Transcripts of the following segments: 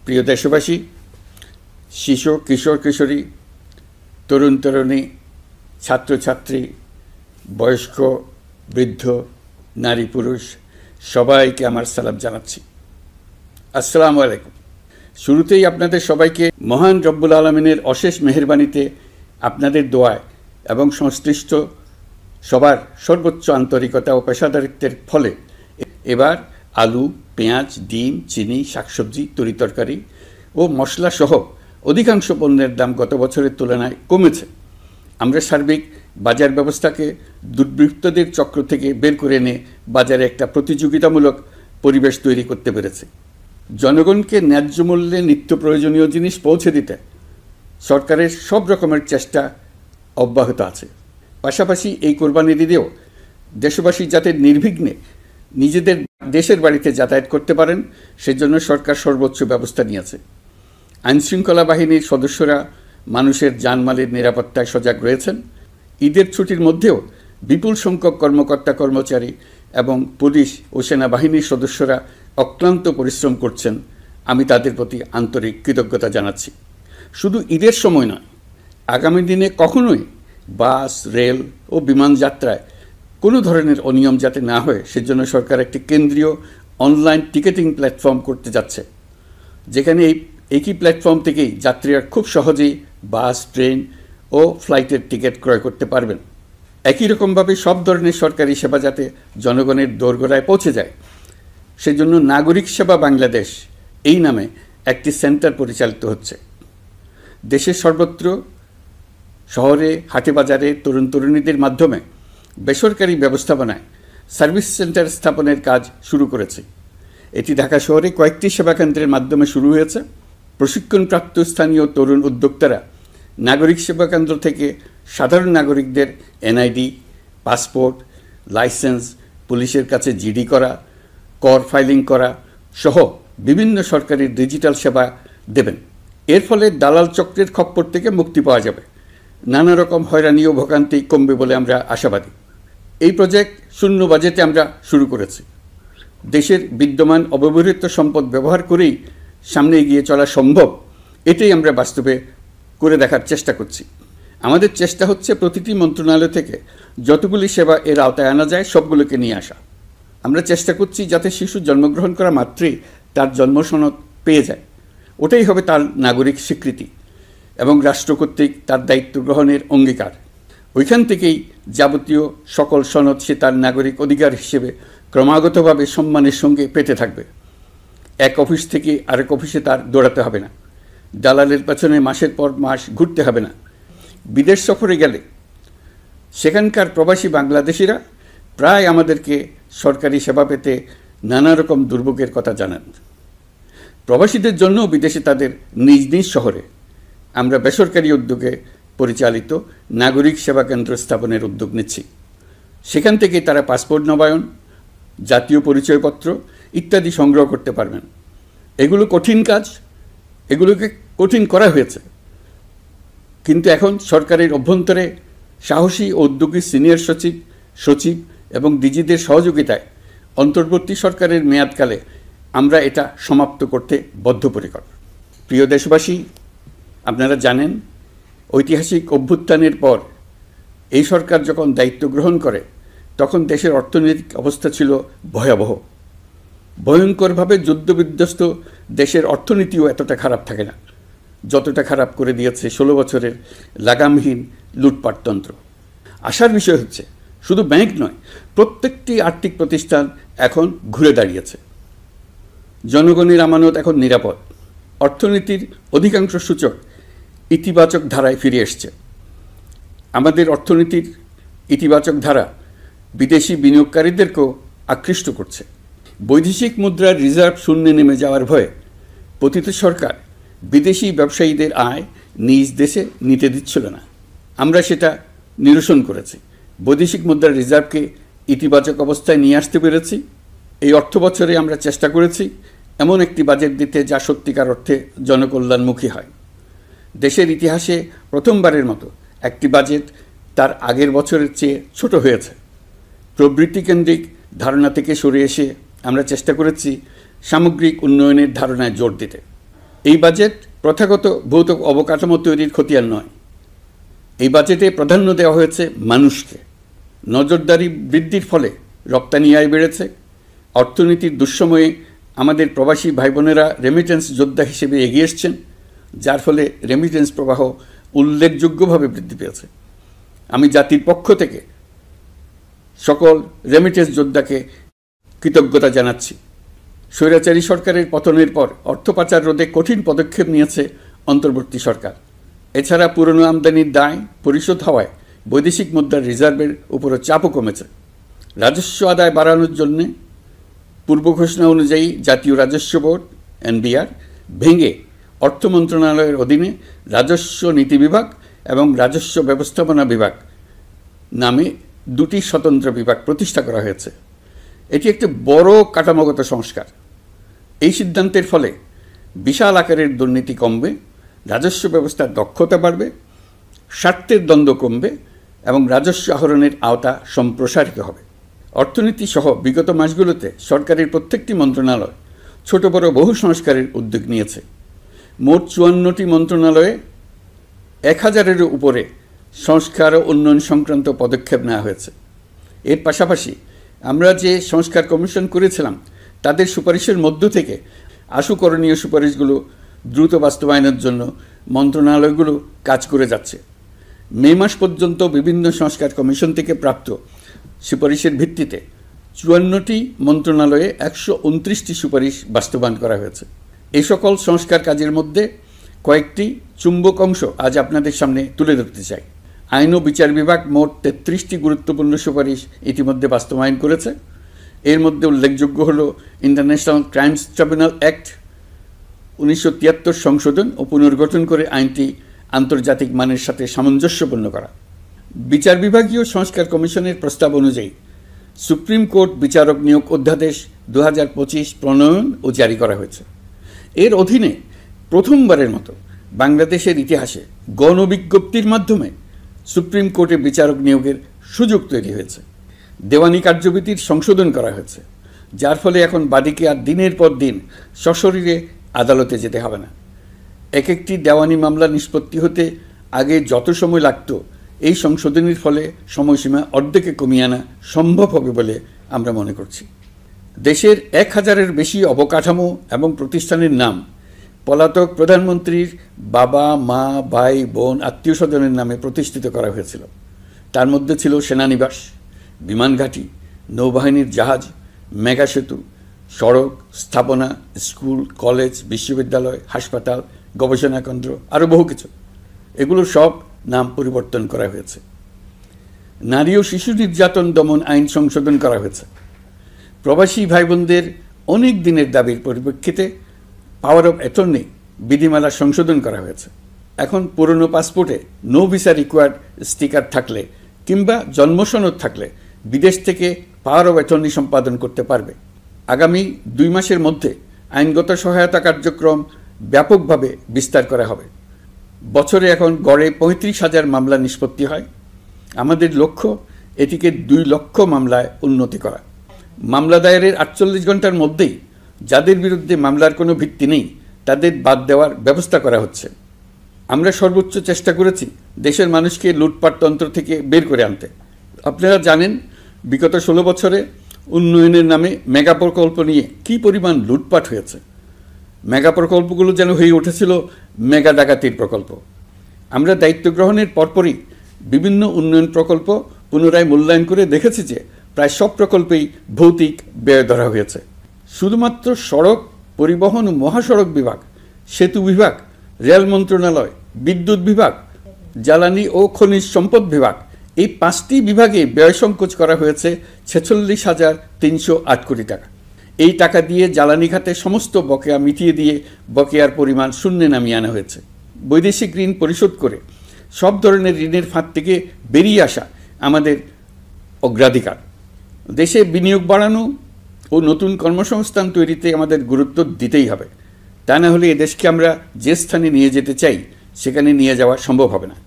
প্রিয় দেশবাসী, শিশু, কিশোর কিশোরী, তরুণ তরুণী, ছাত্রছাত্রী, বয়স্ক, বৃদ্ধ, নারী পুরুষ সবাইকে আমার সালাম জানাচ্ছি। আসসালামু আলাইকুম। শুরুতেই আপনাদের সবাইকে মহান রব্বুল আলমিনের অশেষ মেহেরবানিতে, আপনাদের দোয়ায় এবং সংশ্লিষ্ট সবার সর্বোচ্চ আন্তরিকতা ও পেশাদারিত্বের ফলে এবার আলু, পেঁয়াজ, ডিম, চিনি, শাকসবজি, তরিতরকারি ও মশলাসহ অধিকাংশ পণ্যের দাম গত বছরের তুলনায় কমেছে। আমরা সার্বিক বাজার ব্যবস্থাকে দুর্বৃত্তদের চক্র থেকে বের করে এনে বাজারে একটা প্রতিযোগিতামূলক পরিবেশ তৈরি করতে পেরেছি। জনগণকে ন্যায্য মূল্যে নিত্য প্রয়োজনীয় জিনিস পৌঁছে দিতে সরকারের সব রকমের চেষ্টা অব্যাহত আছে। পাশাপাশি এই কোরবানির ঈদেও দেশবাসী যাতে নির্বিঘ্নে নিজেদের দেশের বাড়িতে যাতায়াত করতে পারেন, সেজন্য সরকার সর্বোচ্চ ব্যবস্থা নিয়েছে। আইনশৃঙ্খলা বাহিনীর সদস্যরা মানুষের জানমালের নিরাপত্তায় সজাগ রয়েছেন। ঈদের ছুটির মধ্যেও বিপুল সংখ্যক কর্মকর্তা কর্মচারী এবং পুলিশ ও সেনাবাহিনীর সদস্যরা অক্লান্ত পরিশ্রম করছেন। আমি তাদের প্রতি আন্তরিক কৃতজ্ঞতা জানাচ্ছি। শুধু ঈদের সময় নয়, আগামী দিনে কখনোই বাস, রেল ও বিমান যাত্রায় কোনো ধরনের অনিয়ম যাতে না হয়, সেজন্য সরকার একটি কেন্দ্রীয় অনলাইন টিকেটিং প্ল্যাটফর্ম করতে যাচ্ছে, যেখানে এই একই প্ল্যাটফর্ম থেকেই যাত্রীরা খুব সহজেই বাস, ট্রেন ও ফ্লাইটের টিকিট ক্রয় করতে পারবেন। একই রকমভাবে সব ধরনের সরকারি সেবা যাতে জনগণের দোরগোড়ায় পৌঁছে যায়, সেজন্য নাগরিক সেবা বাংলাদেশ এই নামে একটি সেন্টার পরিচালিত হচ্ছে। দেশের সর্বত্র শহরে, হাটে বাজারে তরুণ তরুণীদের মাধ্যমে বেসরকারি ব্যবস্থাপনায় সার্ভিস সেন্টার স্থাপনের কাজ শুরু করেছে। এটি ঢাকা শহরে কয়েকটি সেবাকেন্দ্রের মাধ্যমে শুরু হয়েছে। প্রশিক্ষণপ্রাপ্ত স্থানীয় তরুণ উদ্যোক্তারা নাগরিক সেবাকেন্দ্র থেকে সাধারণ নাগরিকদের এনআইডি, পাসপোর্ট, লাইসেন্স, পুলিশের কাছে জিডি করা, কর ফাইলিং করা সহ বিভিন্ন সরকারি ডিজিটাল সেবা দেবেন। এর ফলে দালাল চক্রের খপ্পর থেকে মুক্তি পাওয়া যাবে। নানা রকম হয়রানি ও ভোগান্তি কমবে বলে আমরা আশাবাদী। এই প্রজেক্ট শূন্য বাজেটে আমরা শুরু করেছি। দেশের বিদ্যমান অব্যবহৃত সম্পদ ব্যবহার করেই সামনে এগিয়ে চলা সম্ভব, এটাই আমরা বাস্তবে করে দেখার চেষ্টা করছি। আমাদের চেষ্টা হচ্ছে প্রতিটি মন্ত্রণালয় থেকে যতগুলি সেবা এর আওতায় আনা যায় সবগুলোকে নিয়ে আসা। আমরা চেষ্টা করছি যাতে শিশু জন্মগ্রহণ করা মাত্রই তার জন্মসনদ পেয়ে যায়। ওটাই হবে তার নাগরিক স্বীকৃতি এবং রাষ্ট্র কর্তৃক তার দায়িত্ব গ্রহণের অঙ্গীকার। ওইখান থেকেই যাবতীয় সকল সনদ সে তার নাগরিক অধিকার হিসেবে ক্রমাগতভাবে সম্মানের সঙ্গে পেতে থাকবে। এক অফিস থেকে আরেক অফিসে তার দৌড়াতে হবে না, দালালের পেছনে মাসের পর মাস ঘুরতে হবে না। বিদেশ সফরে গেলে সেখানকার প্রবাসী বাংলাদেশিরা প্রায় আমাদেরকে সরকারি সেবা পেতে নানা রকম দুর্ভোগের কথা জানান। প্রবাসীদের জন্য বিদেশে তাদের নিজ নিজ শহরে আমরা বেসরকারি উদ্যোগে পরিচালিত নাগরিক সেবা কেন্দ্র স্থাপনের উদ্যোগ নিচ্ছি। সেখান থেকে তারা পাসপোর্ট নবায়ন, জাতীয় পরিচয়পত্র ইত্যাদি সংগ্রহ করতে পারবেন। এগুলো কঠিন কাজ, এগুলোকে কঠিন করা হয়েছে, কিন্তু এখন সরকারের অভ্যন্তরে সাহসী ও উদ্যোগী সিনিয়র সচিব এবং ডিজিদের সহযোগিতায় অন্তর্বর্তী সরকারের মেয়াদকালে আমরা এটা সমাপ্ত করতে বদ্ধপরিকর। প্রিয় দেশবাসী, আপনারা জানেন, ঐতিহাসিক অভ্যুত্থানের পর এই সরকার যখন দায়িত্ব গ্রহণ করে তখন দেশের অর্থনৈতিক অবস্থা ছিল ভয়াবহ। ভয়ঙ্করভাবে যুদ্ধবিধ্বস্ত দেশের অর্থনীতিও এতটা খারাপ থাকে না যতটা খারাপ করে দিয়েছে 16 বছরের লাগামহীন লুটপাটতন্ত্র। আশার বিষয় হচ্ছে শুধু ব্যাংক নয়, প্রত্যেকটি আর্থিক প্রতিষ্ঠান এখন ঘুরে দাঁড়িয়েছে। জনগণের আমানত এখন নিরাপদ। অর্থনীতির অধিকাংশ সূচক ইতিবাচক ধারায় ফিরে এসছে। আমাদের অর্থনীতির ইতিবাচক ধারা বিদেশি বিনিয়োগকারীদেরকেও আকৃষ্ট করছে। বৈদেশিক মুদ্রার রিজার্ভ শূন্যে নেমে যাওয়ার ভয়ে পতিত সরকার বিদেশি ব্যবসায়ীদের আয় নিজ দেশে নিতে দিচ্ছিল না। আমরা সেটা নিরসন করেছি। বৈদেশিক মুদ্রার রিজার্ভকে ইতিবাচক অবস্থায় নিয়ে আসতে পেরেছি। এই অর্থ বছরে আমরা চেষ্টা করেছি এমন একটি বাজেট দিতে যা সত্যিকার অর্থে জনকল্যাণমুখী হয়। দেশের ইতিহাসে প্রথমবারের মতো একটি বাজেট তার আগের বছরের চেয়ে ছোট হয়েছে। প্রবৃত্তিকেন্দ্রিক ধারণা থেকে সরে এসে আমরা চেষ্টা করেছি সামগ্রিক উন্নয়নের ধারণায় জোর দিতে। এই বাজেট প্রথাগত ভৌত অবকাঠামো তৈরির খতিয়ান নয়। এই বাজেটে প্রাধান্য দেওয়া হয়েছে মানুষকে। নজরদারি বৃদ্ধির ফলে রপ্তানি আয় বেড়েছে। অর্থনীতির দুঃসময়ে আমাদের প্রবাসী ভাই বোনেরা রেমিটেন্স যোদ্ধা হিসেবে এগিয়ে এসছেন, যার ফলে রেমিটেন্স প্রবাহ উল্লেখযোগ্যভাবে বৃদ্ধি পেয়েছে। আমি জাতির পক্ষ থেকে সকল রেমিটেন্স যোদ্ধাকে কৃতজ্ঞতা জানাচ্ছি। স্বৈরাচারী সরকারের পতনের পর অর্থ পাচার রোধে কঠিন পদক্ষেপ নিয়েছে অন্তর্বর্তী সরকার। এছাড়া পুরনো আমদানির দায় পরিশোধ হওয়ায় বৈদেশিক মুদ্রার রিজার্ভের উপরও চাপও কমেছে। রাজস্ব আদায় বাড়ানোর জন্যে পূর্ব ঘোষণা অনুযায়ী জাতীয় রাজস্ব বোর্ড NBR ভেঙে অর্থ মন্ত্রণালয়ের অধীনে রাজস্ব নীতি বিভাগ এবং রাজস্ব ব্যবস্থাপনা বিভাগ নামে দুটি স্বতন্ত্র বিভাগ প্রতিষ্ঠা করা হয়েছে। এটি একটি বড় কাঠামোগত সংস্কার। এই সিদ্ধান্তের ফলে বিশাল আকারের দুর্নীতি কমবে, রাজস্ব ব্যবস্থার দক্ষতা বাড়বে, স্বার্থের দ্বন্দ্ব কমবে এবং রাজস্ব আহরণের আওতা সম্প্রসারিত হবে। অর্থনীতি সহ বিগত মাসগুলোতে সরকারের প্রত্যেকটি মন্ত্রণালয় ছোট বড় বহু সংস্কারের উদ্যোগ নিয়েছে। মোট 54টি মন্ত্রণালয়ে 1000-এর উপরে সংস্কার ও উন্নয়ন সংক্রান্ত পদক্ষেপ নেওয়া হয়েছে। এর পাশাপাশি আমরা যে সংস্কার কমিশন করেছিলাম তাদের সুপারিশের মধ্য থেকে আশু করণীয় সুপারিশগুলো দ্রুত বাস্তবায়নের জন্য মন্ত্রণালয়গুলো কাজ করে যাচ্ছে। মে মাস পর্যন্ত বিভিন্ন সংস্কার কমিশন থেকে প্রাপ্ত সুপারিশের ভিত্তিতে 54টি মন্ত্রণালয়ে 129টি সুপারিশ বাস্তবায়ন করা হয়েছে। এই সকল সংস্কার কাজের মধ্যে কয়েকটি চুম্বক অংশ আজ আপনাদের সামনে তুলে ধরতে চাই। আইন ও বিচার বিভাগ মোট 33টি গুরুত্বপূর্ণ সুপারিশ ইতিমধ্যে বাস্তবায়ন করেছে। এর মধ্যে উল্লেখযোগ্য হল ইন্টারন্যাশনাল ক্রাইমস ট্রাইব্যুনাল অ্যাক্ট 1973 সংশোধন ও পুনর্গঠন করে আইনটি আন্তর্জাতিক মানের সাথে সামঞ্জস্যপূর্ণ করা। বিচার বিভাগীয় সংস্কার কমিশনের প্রস্তাব অনুযায়ী সুপ্রিম কোর্ট বিচারক নিয়োগ অধ্যাদেশ 2025 প্রণয়ন ও জারি করা হয়েছে। এর অধীনে প্রথমবারের মতো বাংলাদেশের ইতিহাসে গণবিজ্ঞপ্তির মাধ্যমে সুপ্রিম কোর্টে বিচারক নিয়োগের সুযোগ তৈরি হয়েছে। দেওয়ানি কার্যবিধির সংশোধন করা হয়েছে, যার ফলে এখন বাদীকে আর দিনের পর দিন সশরীরে আদালতে যেতে হবে না। এক একটি দেওয়ানি মামলা নিষ্পত্তি হতে আগে যত সময় লাগত, এই সংশোধনের ফলে সময়সীমা অর্ধেকে কমিয়ে আনা সম্ভব হবে বলে আমরা মনে করছি। দেশের 1000-এর বেশি অবকাঠামো এবং প্রতিষ্ঠানের নাম পলাতক প্রধানমন্ত্রীর বাবা, মা, ভাই, বোন, আত্মীয় স্বজনের নামে প্রতিষ্ঠিত করা হয়েছিল। তার মধ্যে ছিল সেনানিবাস, বিমানঘাঁটি, নৌবাহিনীর জাহাজ, মেগা সেতু, সড়ক, স্থাপনা, স্কুল, কলেজ, বিশ্ববিদ্যালয়, হাসপাতাল, গবেষণা কেন্দ্র, আরও বহু কিছু। এগুলোর সব নাম পরিবর্তন করা হয়েছে। নারী ও শিশু নির্যাতন দমন আইন সংশোধন করা হয়েছে। প্রবাসী ভাই বোনদের অনেক দিনের দাবির পরিপ্রেক্ষিতে পাওয়ার অফ অ্যাটর্নি বিধিমালা সংশোধন করা হয়েছে। এখন পুরনো পাসপোর্টে নো ভিসা রিকোয়ার্ড স্টিকার থাকলে কিংবা জন্মসনদ থাকলে বিদেশ থেকে পাওয়ার অফ অ্যাটর্নি সম্পাদন করতে পারবে। আগামী 2 মাসের মধ্যে আইনগত সহায়তা কার্যক্রম ব্যাপকভাবে বিস্তার করা হবে। বছরে এখন গড়ে 35,000 মামলা নিষ্পত্তি হয়। আমাদের লক্ষ্য এটিকে 2 লক্ষ মামলায় উন্নতি করা। মামলা দায়েরের 48 ঘন্টার মধ্যেই যাদের বিরুদ্ধে মামলার কোনো ভিত্তি নেই তাদের বাদ দেওয়ার ব্যবস্থা করা হচ্ছে। আমরা সর্বোচ্চ চেষ্টা করেছি দেশের মানুষকে লুটপাটতন্ত্র থেকে বের করে আনতে। আপনারা জানেন বিগত 16 বছরে উন্নয়নের নামে মেগা প্রকল্প নিয়ে কী পরিমাণ লুটপাট হয়েছে। মেগা প্রকল্পগুলো যেন হয়ে উঠেছিল মেগা ডাকাতির প্রকল্প। আমরা দায়িত্ব গ্রহণের পরপরই বিভিন্ন উন্নয়ন প্রকল্প পুনরায় মূল্যায়ন করে দেখেছি যে প্রায় সব প্রকল্পেই ভৌতিক ব্যয় ধরা হয়েছে। শুধুমাত্র সড়ক পরিবহন ও মহাসড়ক বিভাগ, সেতু বিভাগ, রেল মন্ত্রণালয়, বিদ্যুৎ বিভাগ, জ্বালানি ও খনিজ সম্পদ বিভাগ, এই 5টি বিভাগে ব্যয় সংকোচ করা হয়েছে 46,308 কোটি টাকা। এই টাকা দিয়ে জ্বালানি খাতে সমস্ত বকেয়া মিটিয়ে দিয়ে বকেয়ার পরিমাণ শূন্যে নামিয়ে আনা হয়েছে। বৈদেশিক ঋণ পরিশোধ করে সব ধরনের ঋণের ফাঁদ থেকে বেরিয়ে আসা আমাদের অগ্রাধিকার। দেশে বিনিয়োগ বাড়ানো ও নতুন কর্মসংস্থান তৈরিতে আমাদের গুরুত্ব দিতেই হবে। তা না হলে এদেশকে আমরা যে স্থানে নিয়ে যেতে চাই সেখানে নিয়ে যাওয়া সম্ভব হবে না।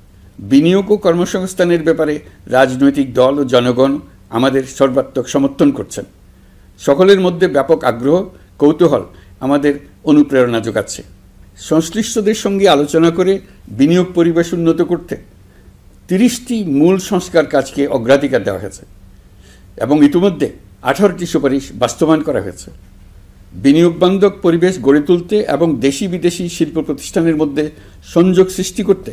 বিনিয়োগ ও কর্মসংস্থানের ব্যাপারে রাজনৈতিক দল ও জনগণ আমাদের সর্বাত্মক সমর্থন করছেন। সকলের মধ্যে ব্যাপক আগ্রহ, কৌতূহল আমাদের অনুপ্রেরণা যোগাচ্ছে। সংশ্লিষ্টদের সঙ্গে আলোচনা করে বিনিয়োগ পরিবেশ উন্নত করতে 30টি মূল সংস্কার কাজকে অগ্রাধিকার দেওয়া হয়েছে এবং ইতিমধ্যে 18টি সুপারিশ বাস্তবায়ন করা হয়েছে। বিনিয়োগ বান্ধব পরিবেশ গড়ে তুলতে এবং দেশি বিদেশি শিল্প প্রতিষ্ঠানের মধ্যে সংযোগ সৃষ্টি করতে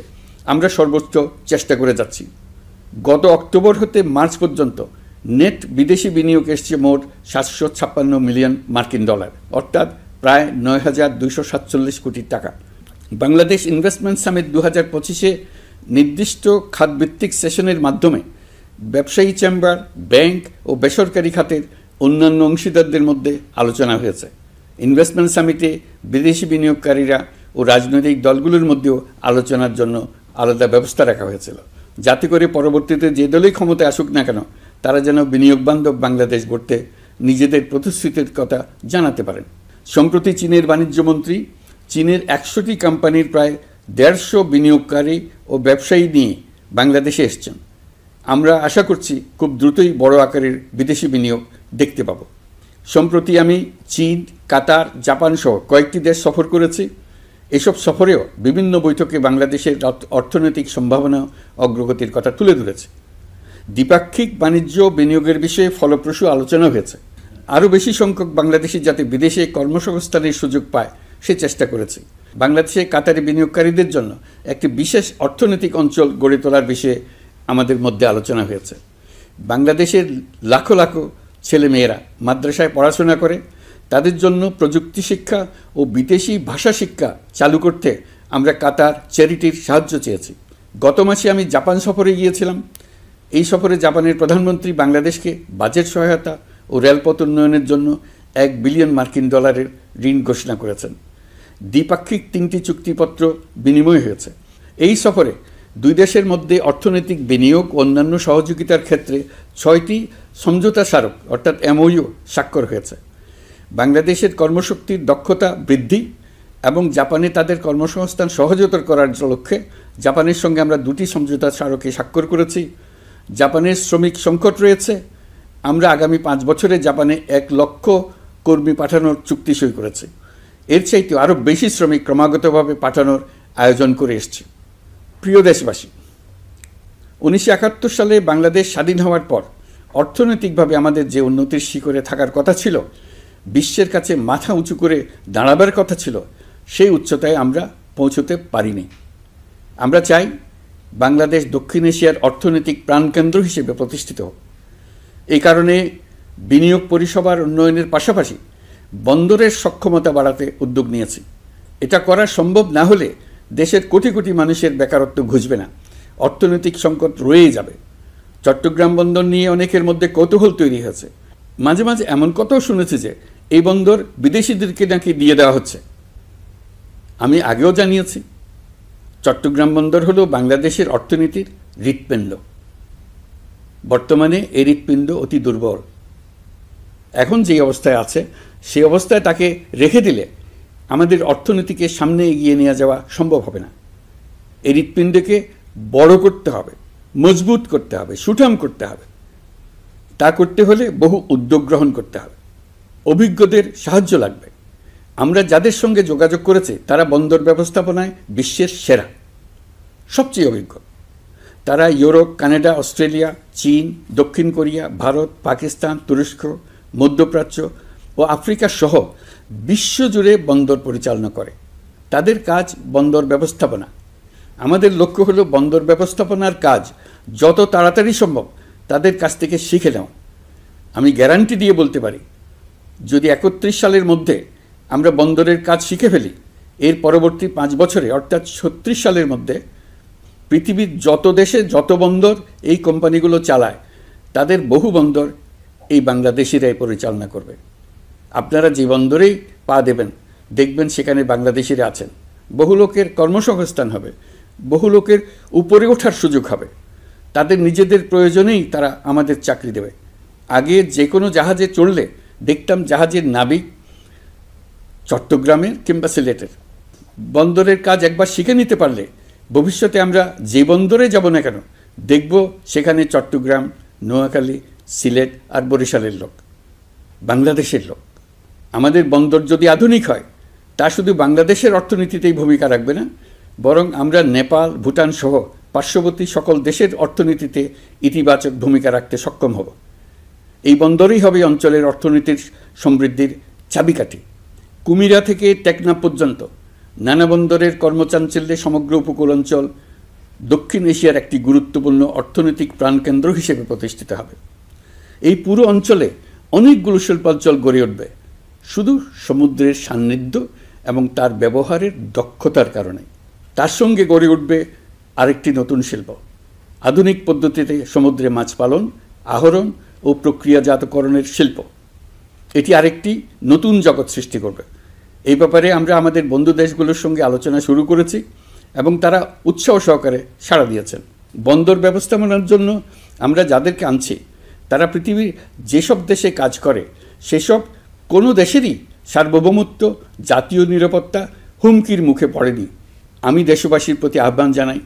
আমরা সর্বোচ্চ চেষ্টা করে যাচ্ছি। গত অক্টোবর হতে মার্চ পর্যন্ত নেট বিদেশি বিনিয়োগ এসছে মোট 756 মিলিয়ন মার্কিন ডলার, অর্থাৎ প্রায় 9,247 কোটি টাকা। বাংলাদেশ ইনভেস্টমেন্ট সামিট 2025-এ নির্দিষ্ট খাতভিত্তিক সেশনের মাধ্যমে ব্যবসায়ী চেম্বার, ব্যাংক ও বেসরকারি খাতের অন্যান্য অংশীদারদের মধ্যে আলোচনা হয়েছে। ইনভেস্টমেন্ট সামিটে বিদেশি বিনিয়োগকারীরা ও রাজনৈতিক দলগুলোর মধ্যেও আলোচনার জন্য আলাদা ব্যবস্থা রাখা হয়েছিল, যাতে করে পরবর্তীতে যে দলই ক্ষমতায় আসুক না কেন তারা যেন বিনিয়োগ বান্ধব বাংলাদেশ গড়তে নিজেদের প্রতিশ্রুতির কথা জানাতে পারেন। সম্প্রতি চীনের বাণিজ্যমন্ত্রী চীনের 100টি কোম্পানির প্রায় 150 বিনিয়োগকারী ও ব্যবসায়ী নিয়ে বাংলাদেশে এসছেন। আমরা আশা করছি খুব দ্রুতই বড় আকারের বিদেশি বিনিয়োগ দেখতে পাব। সম্প্রতি আমি চীন, কাতার, জাপান সহ কয়েকটি দেশ সফর করেছি। এসব সফরেও বিভিন্ন বৈঠকে বাংলাদেশের অর্থনৈতিক সম্ভাবনা অগ্রগতির কথা তুলে ধরেছে। দ্বিপাক্ষিক বাণিজ্য বিনিয়োগের বিষয়ে ফলপ্রসূ আলোচনা হয়েছে। আরও বেশি সংখ্যক বাংলাদেশি যাতে বিদেশে কর্মসংস্থানের সুযোগ পায় সে চেষ্টা করেছে। বাংলাদেশে কাতারি বিনিয়োগকারীদের জন্য একটি বিশেষ অর্থনৈতিক অঞ্চল গড়ে তোলার বিষয়ে আমাদের মধ্যে আলোচনা হয়েছে। বাংলাদেশের লাখো লাখো ছেলেমেয়েরা মাদ্রাসায় পড়াশোনা করে, তাদের জন্য প্রযুক্তি শিক্ষা ও বিদেশি ভাষা শিক্ষা চালু করতে আমরা কাতার চ্যারিটির সাহায্য চেয়েছি। গত মাসে আমি জাপান সফরে গিয়েছিলাম। এই সফরে জাপানের প্রধানমন্ত্রী বাংলাদেশকে বাজেট সহায়তা ও রেলপথ উন্নয়নের জন্য $1 বিলিয়ন মার্কিন ডলারের ঋণ ঘোষণা করেছেন। দ্বিপাক্ষিক 3টি চুক্তিপত্র বিনিময় হয়েছে। এই সফরে দুই দেশের মধ্যে অর্থনৈতিক বিনিয়োগ ও অন্যান্য সহযোগিতার ক্ষেত্রে 6টি সমঝোতা স্মারক অর্থাৎ MOU স্বাক্ষর হয়েছে। বাংলাদেশের কর্মশক্তির দক্ষতা বৃদ্ধি এবং জাপানে তাদের কর্মসংস্থান সহজতর করার লক্ষ্যে জাপানের সঙ্গে আমরা 2টি সমঝোতা স্মারকে স্বাক্ষর করেছি। জাপানের শ্রমিক সংকট রয়েছে। আমরা আগামী 5 বছরে জাপানে 1 লক্ষ কর্মী পাঠানোর চুক্তি সই করেছি। এর চাইতে আরও বেশি শ্রমিক ক্রমাগতভাবে পাঠানোর আয়োজন করে এসছে। প্রিয় দেশবাসী, 1971 সালে বাংলাদেশ স্বাধীন হওয়ার পর অর্থনৈতিকভাবে আমাদের যে উন্নতির শিখরে থাকার কথা ছিল, বিশ্বের কাছে মাথা উঁচু করে দাঁড়াবার কথা ছিল, সেই উচ্চতায় আমরা পৌঁছতে পারিনি। আমরা চাই বাংলাদেশ দক্ষিণ এশিয়ার অর্থনৈতিক প্রাণকেন্দ্র হিসেবে প্রতিষ্ঠিত হোক। এই কারণে বিনিয়োগ পরিষেবার উন্নয়নের পাশাপাশি বন্দরের সক্ষমতা বাড়াতে উদ্যোগ নিয়েছি। এটা করা সম্ভব না হলে দেশের কোটি কোটি মানুষের বেকারত্ব ঘুচবে না, অর্থনৈতিক সংকট রয়েই যাবে। চট্টগ্রাম বন্দর নিয়ে অনেকের মধ্যে কৌতূহল তৈরি হয়েছে। মাঝে মাঝে এমন কথাও শুনেছি যে এই বন্দর বিদেশিদেরকে নাকি দিয়ে দেওয়া হচ্ছে। আমি আগেও জানিয়েছি, চট্টগ্রাম বন্দর হলো বাংলাদেশের অর্থনীতির হৃৎপিণ্ড। বর্তমানে এই হৃৎপিণ্ড অতি দুর্বল। এখন যে অবস্থায় আছে সেই অবস্থায় তাকে রেখে দিলে আমাদের অর্থনীতিকে সামনে এগিয়ে নিয়ে যাওয়া সম্ভব হবে না। এই হৃৎপিণ্ডকে বড় করতে হবে, মজবুত করতে হবে, সুঠাম করতে হবে। তা করতে হলে বহু উদ্যোগ গ্রহণ করতে হবে, অভিজ্ঞদের সাহায্য লাগবে। আমরা যাদের সঙ্গে যোগাযোগ করেছি তারা বন্দর ব্যবস্থাপনায় বিশ্বের সেরা, সবচেয়ে অভিজ্ঞ। তারা ইউরোপ, কানাডা, অস্ট্রেলিয়া, চীন, দক্ষিণ কোরিয়া, ভারত, পাকিস্তান, তুরস্ক, মধ্যপ্রাচ্য ও আফ্রিকা সহ বিশ্বজুড়ে বন্দর পরিচালনা করে। তাদের কাজ বন্দর ব্যবস্থাপনা। আমাদের লক্ষ্য হলো বন্দর ব্যবস্থাপনার কাজ যত তাড়াতাড়ি সম্ভব তাদের কাছ থেকে শিখে নেওয়া। আমি গ্যারান্টি দিয়ে বলতে পারি, যদি 31 সালের মধ্যে আমরা বন্দরের কাজ শিখে ফেলি, এর পরবর্তী 5 বছরে অর্থাৎ 36 সালের মধ্যে পৃথিবীর যত দেশে যত বন্দর এই কোম্পানিগুলো চালায় তাদের বহু বন্দর এই বাংলাদেশিরাই পরিচালনা করবে। আপনারা যে বন্দরেই পা দেবেন দেখবেন সেখানে বাংলাদেশিরা আছেন। বহু লোকের কর্মসংস্থান হবে, বহু লোকের উপরে ওঠার সুযোগ হবে। তাদের নিজেদের প্রয়োজনেই তারা আমাদের চাকরি দেবে। আগে যে কোনো জাহাজে চড়লে দেখতাম জাহাজের নাবিক চট্টগ্রামের কিংবা সিলেটের। বন্দরের কাজ একবার শিখে নিতে পারলে ভবিষ্যতে আমরা যে বন্দরে যাব না কেন দেখব সেখানে চট্টগ্রাম, নোয়াখালী, সিলেট আর বরিশালের লোক, বাংলাদেশের লোক। আমাদের বন্দর যদি আধুনিক হয় তা শুধু বাংলাদেশের অর্থনীতিতেই ভূমিকা রাখবে না, বরং আমরা নেপাল, ভুটান সহ পার্শ্ববর্তী সকল দেশের অর্থনীতিতে ইতিবাচক ভূমিকা রাখতে সক্ষম হব। এই বন্দরই হবে অঞ্চলের অর্থনীতির সমৃদ্ধির চাবিকাঠি। কুমিরা থেকে টেকনাফ পর্যন্ত নানা বন্দরের কর্মচাঞ্চল্যে সমগ্র উপকূল অঞ্চল দক্ষিণ এশিয়ার একটি গুরুত্বপূর্ণ অর্থনৈতিক প্রাণকেন্দ্র হিসেবে প্রতিষ্ঠিত হবে। এই পুরো অঞ্চলে অনেকগুলো শিল্পাঞ্চল গড়ে উঠবে শুধু সমুদ্রের সান্নিধ্য এবং তার ব্যবহারের দক্ষতার কারণে। তার সঙ্গে গড়ে উঠবে আরেকটি নতুন শিল্প, আধুনিক পদ্ধতিতে সমুদ্রে মাছ পালন, আহরণ ও প্রক্রিয়াজাতকরণের শিল্প। এটি আরেকটি নতুন জগৎ সৃষ্টি করবে। এই ব্যাপারে আমরা আমাদের বন্ধু দেশগুলোর সঙ্গে আলোচনা শুরু করেছি এবং তারা উৎসাহ সহকারে সাড়া দিয়েছেন। বন্দর ব্যবস্থাপনার জন্য আমরা যাদেরকে আনছি তারা পৃথিবীর যেসব দেশে কাজ করে সেসব কোনো দেশেরই সার্বভৌমত্ব, জাতীয় নিরাপত্তা হুমকির মুখে পড়েনি। আমি দেশবাসীর প্রতি আহ্বান জানাই,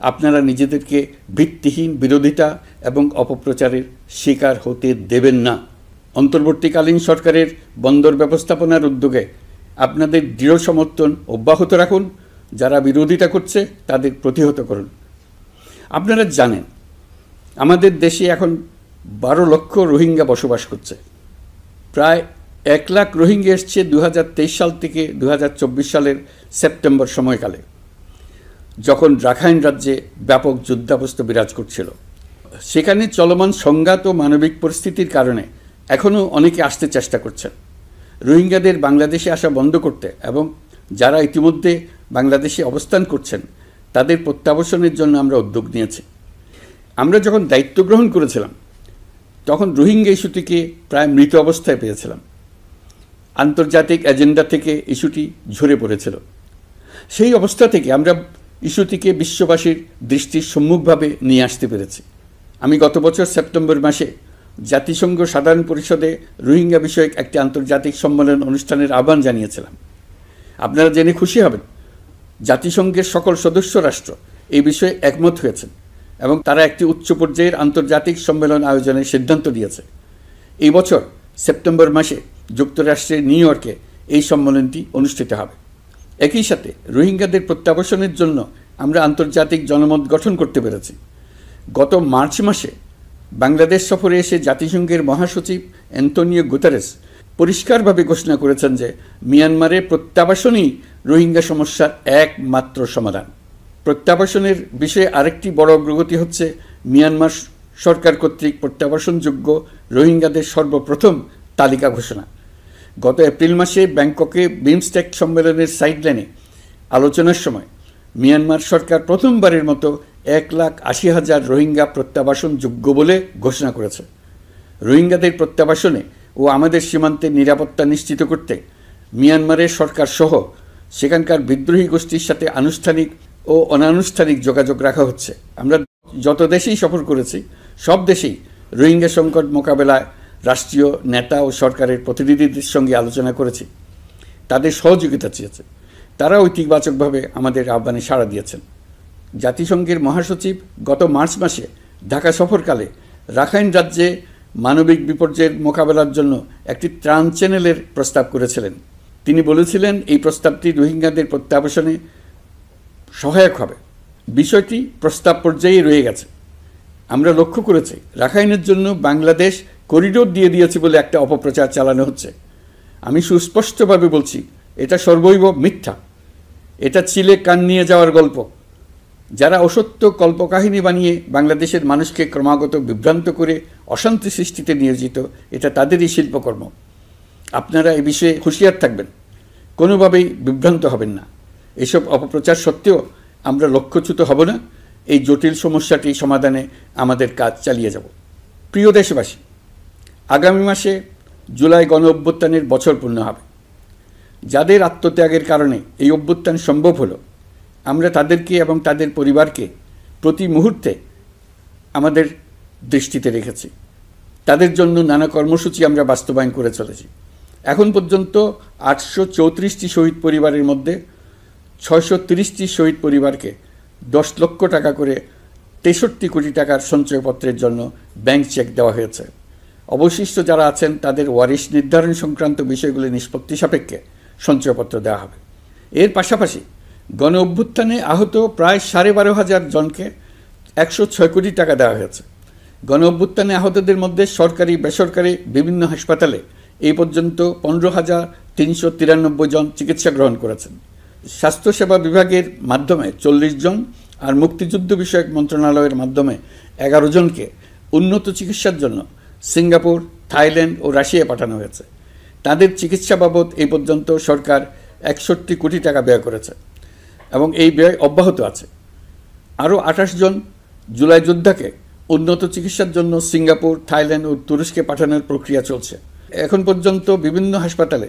আপনারা নিজেদেরকে ভিত্তিহীন বিরোধিতা এবং অপপ্রচারের শিকার হতে দেবেন না। অন্তর্বর্তীকালীন সরকারের বন্দর ব্যবস্থাপনার উদ্যোগে আপনাদের দৃঢ় সমর্থন অব্যাহত রাখুন। যারা বিরোধিতা করছে তাদের প্রতিহত করুন। আপনারা জানেন আমাদের দেশে এখন 12 লক্ষ রোহিঙ্গা বসবাস করছে। প্রায় 1 লাখ রোহিঙ্গা এসছে 2023 সাল থেকে 2024 সালের সেপ্টেম্বর সময়কালে, যখন রাখাইন রাজ্যে ব্যাপক যুদ্ধাবস্থা বিরাজ করছিল। সেখানে চলমান সংঘাত ও মানবিক পরিস্থিতির কারণে এখনও অনেকে আসতে চেষ্টা করছেন। রোহিঙ্গাদের বাংলাদেশে আসা বন্ধ করতে এবং যারা ইতিমধ্যে বাংলাদেশে অবস্থান করছেন তাদের প্রত্যাবাসনের জন্য আমরা উদ্যোগ নিয়েছি। আমরা যখন দায়িত্ব গ্রহণ করেছিলাম তখন রোহিঙ্গা ইস্যুটিকে প্রায় মৃত অবস্থায় পেয়েছিলাম। আন্তর্জাতিক এজেন্ডা থেকে ইস্যুটি ঝরে পড়েছিল। সেই অবস্থা থেকে আমরা ইস্যুটিকে বিশ্ববাসীর দৃষ্টির সম্মুখভাবে নিয়ে আসতে পেরেছি। আমি গত বছর সেপ্টেম্বর মাসে জাতিসংঘ সাধারণ পরিষদে রোহিঙ্গা বিষয়ক একটি আন্তর্জাতিক সম্মেলন অনুষ্ঠানের আহ্বান জানিয়েছিলাম। আপনারা জেনে খুশি হবেন, জাতিসংঘের সকল সদস্য রাষ্ট্র এই বিষয়ে একমত হয়েছেন এবং তারা একটি উচ্চ পর্যায়ের আন্তর্জাতিক সম্মেলন আয়োজনের সিদ্ধান্ত নিয়েছে। এই বছর সেপ্টেম্বর মাসে যুক্তরাষ্ট্রের নিউ ইয়র্কে এই সম্মেলনটি অনুষ্ঠিত হবে। একই সাথে রোহিঙ্গাদের প্রত্যাবাসনের জন্য আমরা আন্তর্জাতিক জনমত গঠন করতে পেরেছি। গত মার্চ মাসে বাংলাদেশ সফরে এসে জাতিসংঘের মহাসচিব অ্যান্টোনিও গুতেরেস পরিষ্কারভাবে ঘোষণা করেছেন যে মিয়ানমারের প্রত্যাবাসনই রোহিঙ্গা সমস্যার একমাত্র সমাধান। প্রত্যাবাসনের বিষয়ে আরেকটি বড় অগ্রগতি হচ্ছে মিয়ানমার সরকার কর্তৃক প্রত্যাবাসনযোগ্য রোহিঙ্গাদের সর্বপ্রথম তালিকা ঘোষণা। গত এপ্রিল মাসে ব্যাংককে বিমস্টেক সম্মেলনের সাইডলাইনে আলোচনার সময় মিয়ানমার সরকার প্রথমবারের মতো 1,80,000 রোহিঙ্গা প্রত্যাবাসনযোগ্য বলে ঘোষণা করেছে। রোহিঙ্গাদের প্রত্যাবাসনে ও আমাদের সীমান্তের নিরাপত্তা নিশ্চিত করতে মিয়ানমারের সরকার সহ সেখানকার বিদ্রোহী গোষ্ঠীর সাথে আনুষ্ঠানিক ও অনানুষ্ঠানিক যোগাযোগ রাখা হচ্ছে। আমরা যত দেশেই সফর করেছি সব দেশেই রোহিঙ্গা সংকট মোকাবেলায় রাষ্ট্রীয় নেতা ও সরকারের প্রতিনিধিদের সঙ্গে আলোচনা করেছি, তাদের সহযোগিতা চেয়েছে। তারা ইতিবাচকভাবে আমাদের আহ্বানে সাড়া দিয়েছেন। জাতিসংঘের মহাসচিব গত মার্চ মাসে ঢাকা সফরকালে রাখাইন রাজ্যে মানবিক বিপর্যয়ের মোকাবেলার জন্য একটি ত্রাণ চ্যানেলের প্রস্তাব করেছিলেন। তিনি বলেছিলেন এই প্রস্তাবটি রোহিঙ্গাদের প্রত্যাবাসনে সহায়ক হবে। বিষয়টি প্রস্তাব পর্যায়ে রয়ে গেছে। আমরা লক্ষ্য করেছি রাখাইনের জন্য বাংলাদেশ করিডোর দিয়ে দিয়েছে বলে একটা অপপ্রচার চালানো হচ্ছে। আমি সুস্পষ্টভাবে বলছি, এটা সর্বৈব মিথ্যা। এটা চিলে কান নিয়ে যাওয়ার গল্প। যারা অসত্য কল্পকাহিনী বানিয়ে বাংলাদেশের মানুষকে ক্রমাগত বিভ্রান্ত করে অশান্তি সৃষ্টিতে নিয়োজিত, এটা তাদেরই শিল্পকর্ম। আপনারা এ বিষয়ে হুঁশিয়ার থাকবেন, কোনোভাবেই বিভ্রান্ত হবেন না। এসব অপপ্রচার সত্ত্বেও আমরা লক্ষ্যচ্যুত হব না। এই জটিল সমস্যাটি সমাধানে আমাদের কাজ চালিয়ে যাব। প্রিয় দেশবাসী, আগামী মাসে জুলাই গণ অভ্যুত্থানের বছর পূর্ণ হবে। যাদের আত্মত্যাগের কারণে এই অভ্যুত্থান সম্ভব হলো, আমরা তাদেরকে এবং তাদের পরিবারকে প্রতি মুহূর্তে আমাদের দৃষ্টিতে রেখেছি। তাদের জন্য নানা কর্মসূচি আমরা বাস্তবায়ন করে চলেছি। এখন পর্যন্ত 834টি শহীদ পরিবারের মধ্যে 630টি শহীদ পরিবারকে 10 লক্ষ টাকা করে 63 কোটি টাকার সঞ্চয়পত্রের জন্য ব্যাংক চেক দেওয়া হয়েছে। অবশিষ্ট যারা আছেন তাদের ওয়ারিশ নির্ধারণ সংক্রান্ত বিষয়গুলি নিষ্পত্তি সাপেক্ষে সঞ্চয়পত্র দেওয়া হবে। এর পাশাপাশি গণ অভ্যুত্থানে আহত প্রায় 12,500 জনকে 106 কোটি টাকা দেওয়া হয়েছে। গণ অভ্যুত্থানে আহতদের মধ্যে সরকারি বেসরকারি বিভিন্ন হাসপাতালে এই পর্যন্ত 15,393 জন চিকিৎসা গ্রহণ করেছেন। স্বাস্থ্যসেবা বিভাগের মাধ্যমে 40 জন আর মুক্তিযুদ্ধ বিষয়ক মন্ত্রণালয়ের মাধ্যমে 11 জনকে উন্নত চিকিৎসার জন্য সিঙ্গাপুর, থাইল্যান্ড ও রাশিয়া পাঠানো হয়েছে। তাদের চিকিৎসা বাবদ এই পর্যন্ত সরকার 61 কোটি টাকা ব্যয় করেছে এবং এই ব্যয় অব্যাহত আছে। আরও 28 জন জুলাই যোদ্ধাকে উন্নত চিকিৎসার জন্য সিঙ্গাপুর, থাইল্যান্ড ও তুরস্কে পাঠানোর প্রক্রিয়া চলছে। এখন পর্যন্ত বিভিন্ন হাসপাতালে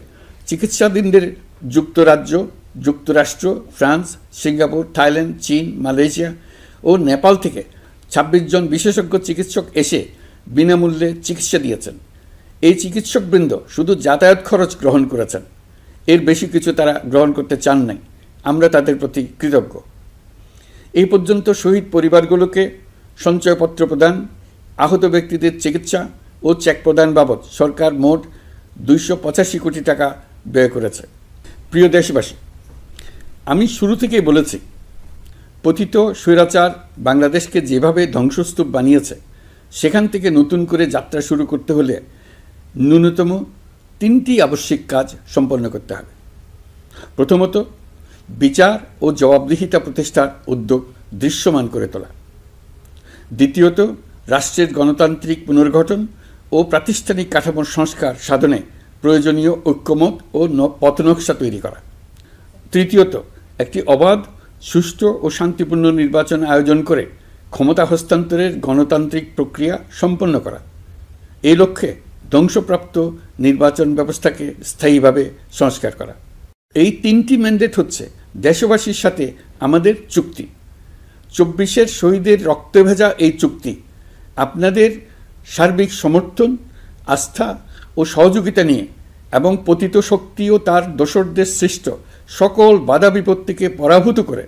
চিকিৎসাধীনদের যুক্তরাজ্য, যুক্তরাষ্ট্র, ফ্রান্স, সিঙ্গাপুর, থাইল্যান্ড, চীন, মালয়েশিয়া ও নেপাল থেকে 26 জন বিশেষজ্ঞ চিকিৎসক এসে বিনামূল্যে চিকিৎসা দিয়েছেন। এই চিকিৎসকবৃন্দ শুধু যাতায়াত খরচ গ্রহণ করেছেন, এর বেশি কিছু তারা গ্রহণ করতে চান নাই। আমরা তাদের প্রতি কৃতজ্ঞ। এই পর্যন্ত শহীদ পরিবারগুলোকে সঞ্চয়পত্র প্রদান, আহত ব্যক্তিদের চিকিৎসা ও চেক প্রদান বাবদ সরকার মোট 285 কোটি টাকা ব্যয় করেছে। প্রিয় দেশবাসী, আমি শুরু থেকেই বলেছি, পতিত স্বৈরাচার বাংলাদেশকে যেভাবে ধ্বংসস্তূপ বানিয়েছে, সেখান থেকে নতুন করে যাত্রা শুরু করতে হলে ন্যূনতম 3টি আবশ্যিক কাজ সম্পন্ন করতে হবে। প্রথমত, বিচার ও জবাবদিহিতা প্রতিষ্ঠার উদ্যোগ দৃশ্যমান করে তোলা। দ্বিতীয়ত, রাষ্ট্রের গণতান্ত্রিক পুনর্গঠন ও প্রাতিষ্ঠানিক কাঠামোর সংস্কার সাধনে প্রয়োজনীয় ঐক্যমত ও পথনকশা তৈরি করা। তৃতীয়ত, একটি অবাধ, সুষ্ঠু ও শান্তিপূর্ণ নির্বাচন আয়োজন করে ক্ষমতা হস্তান্তরের গণতান্ত্রিক প্রক্রিয়া সম্পন্ন করা। এই লক্ষ্যে ধ্বংসপ্রাপ্ত নির্বাচন ব্যবস্থাকে স্থায়ীভাবে সংস্কার করা। এই 3টি ম্যান্ডেট হচ্ছে দেশবাসীর সাথে আমাদের চুক্তি। 24-এর শহীদের রক্তে ভেজা এই চুক্তি আপনাদের সার্বিক সমর্থন, আস্থা ও সহযোগিতা নিয়ে এবং পতিত শক্তি ও তার দোসরদের সৃষ্ট সকল বাধা বিপত্তিকে পরাভূত করে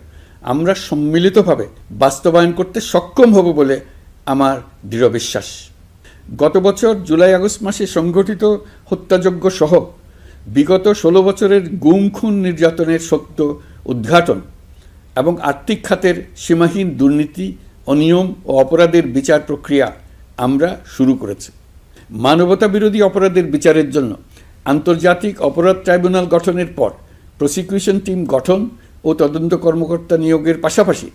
আমরা সম্মিলিতভাবে বাস্তবায়ন করতে সক্ষম হব বলে আমার দৃঢ় বিশ্বাস। গত বছর জুলাই-আগস্ট মাসে সংঘটিত হত্যাযজ্ঞ সহ বিগত 16 বছরের গুম, খুন, নির্যাতনের সত্য উদ্ঘাটন এবং আর্থিক খাতের সীমাহীন দুর্নীতি, অনিয়ম ও অপরাধের বিচার প্রক্রিয়া আমরা শুরু করেছি। মানবতা বিরোধী অপরাধের বিচারের জন্য আন্তর্জাতিক অপরাধ ট্রাইব্যুনাল গঠনের পর প্রসিকিউশন টিম গঠন ও তদন্ত কর্মকর্তা নিয়োগের পাশাপাশি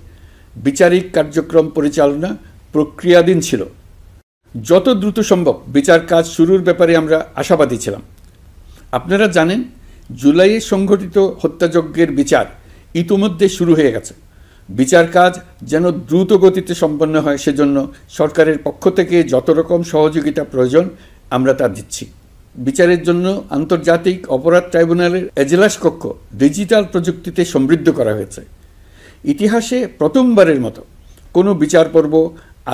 বিচারিক কার্যক্রম পরিচালনা প্রক্রিয়াধীন ছিল। যত দ্রুত সম্ভব বিচার কাজ শুরুর ব্যাপারে আমরা আশাবাদী ছিলাম। আপনারা জানেন, জুলাইয়ে সংঘটিত হত্যাযজ্ঞের বিচার ইতিমধ্যে শুরু হয়ে গেছে। বিচার কাজ যেন দ্রুত গতিতে সম্পন্ন হয়, সেজন্য সরকারের পক্ষ থেকে যত রকম সহযোগিতা প্রয়োজন আমরা তা দিচ্ছি। বিচারের জন্য আন্তর্জাতিক অপরাধ ট্রাইব্যুনালের এজলাস কক্ষ ডিজিটাল প্রযুক্তিতে সমৃদ্ধ করা হয়েছে। ইতিহাসে প্রথমবারের মতো কোনো বিচার পর্ব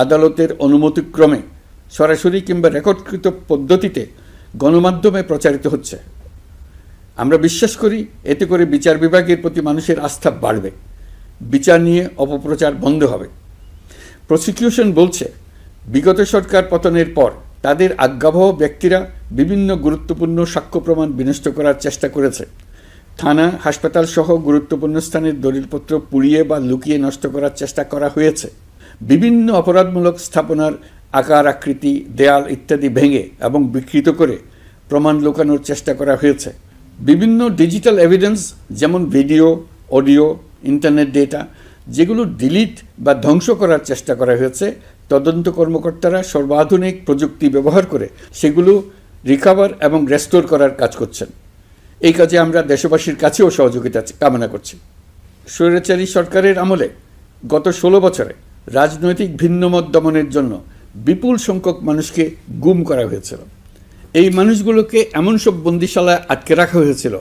আদালতের অনুমতিক্রমে সরাসরি কিংবা রেকর্ডকৃত পদ্ধতিতে গণমাধ্যমে প্রচারিত হচ্ছে। আমরা বিশ্বাস করি এতে করে বিচার বিভাগের প্রতি মানুষের আস্থা বাড়বে, বিচার নিয়ে অপপ্রচার বন্ধ হবে। প্রসিকিউশন বলছে, বিগত সরকার পতনের পর তাদের আজ্ঞাবহ ব্যক্তিরা বিভিন্ন গুরুত্বপূর্ণ সাক্ষ্য প্রমাণ বিনষ্ট করার চেষ্টা করেছে। থানা, হাসপাতাল সহ গুরুত্বপূর্ণ স্থানের দলিলপত্র পুড়িয়ে বা লুকিয়ে নষ্ট করার চেষ্টা করা হয়েছে। বিভিন্ন অপরাধমূলক স্থাপনার আকার, আকৃতি, দেয়াল ইত্যাদি ভেঙে এবং বিকৃত করে প্রমাণ লুকানোর চেষ্টা করা হয়েছে। বিভিন্ন ডিজিটাল এভিডেন্স যেমন ভিডিও, অডিও, ইন্টারনেট ডেটা, যেগুলো ডিলিট বা ধ্বংস করার চেষ্টা করা হয়েছে, তদন্ত কর্মকর্তারা সর্বাধুনিক প্রযুক্তি ব্যবহার করে সেগুলো রিকভার এবং রেস্টোর করার কাজ করছেন। এই কাজে আমরা দেশবাসীর কাছেও সহযোগিতা কামনা করছি। স্বৈরাচারী সরকারের আমলে গত 16 বছরে রাজনৈতিক ভিন্নমত দমনের জন্য বিপুল সংখ্যক মানুষকে গুম করা হয়েছিল। এই মানুষগুলোকে এমন সব বন্দিশালায় আটকে রাখা হয়েছিল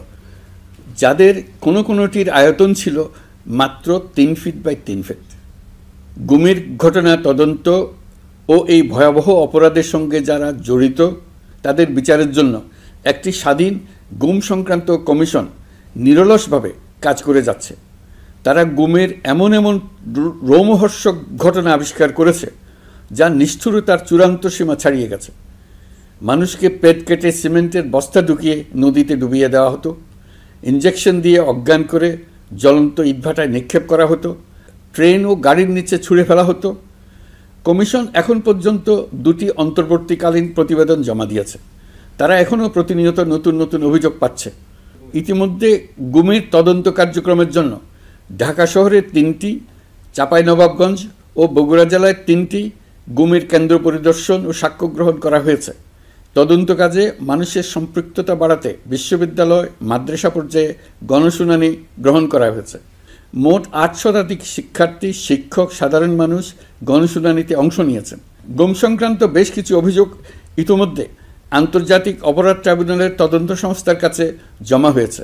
যাদের কোনোটির আয়তন ছিল মাত্র 3 ফিট বাই 3 ফিট। গুমের ঘটনা তদন্ত ও এই ভয়াবহ অপরাধের সঙ্গে যারা জড়িত তাদের বিচারের জন্য একটি স্বাধীন গুম সংক্রান্ত কমিশন নিরলসভাবে কাজ করে যাচ্ছে। তারা গুমের এমন রোমহর্ষক ঘটনা আবিষ্কার করেছে যা নিষ্ঠুরতার চূড়ান্ত সীমা ছাড়িয়ে গেছে। মানুষকে পেট কেটে সিমেন্টের বস্তা ঢুকিয়ে নদীতে ডুবিয়ে দেওয়া হতো, ইনজেকশন দিয়ে অজ্ঞান করে জ্বলন্ত ইটভাটায় নিক্ষেপ করা হতো, ট্রেন ও গাড়ির নিচে ছুঁড়ে ফেলা হতো। কমিশন এখন পর্যন্ত 2টি অন্তর্বর্তীকালীন প্রতিবেদন জমা দিয়েছে। তারা এখনও প্রতিনিয়ত নতুন নতুন অভিযোগ পাচ্ছে। ইতিমধ্যে গুমের তদন্ত কার্যক্রমের জন্য ঢাকা শহরে 3টি, চাঁপাইনবাবগঞ্জ ও বগুড়া জেলায় 3টি গুমের কেন্দ্র পরিদর্শন ও সাক্ষ্য গ্রহণ করা হয়েছে। তদন্ত কাজে মানুষের সম্পৃক্ততা বাড়াতে বিশ্ববিদ্যালয়, মাদ্রাসা পর্যায়ে গণশুনানি গ্রহণ করা হয়েছে। মোট 8 শতাধিক শিক্ষার্থী, শিক্ষক, সাধারণ মানুষ গণশুনানিতে অংশ নিয়েছেন। গুম সংক্রান্ত বেশ কিছু অভিযোগ ইতিমধ্যে আন্তর্জাতিক অপরাধ ট্রাইব্যুনালের তদন্ত সংস্থার কাছে জমা হয়েছে।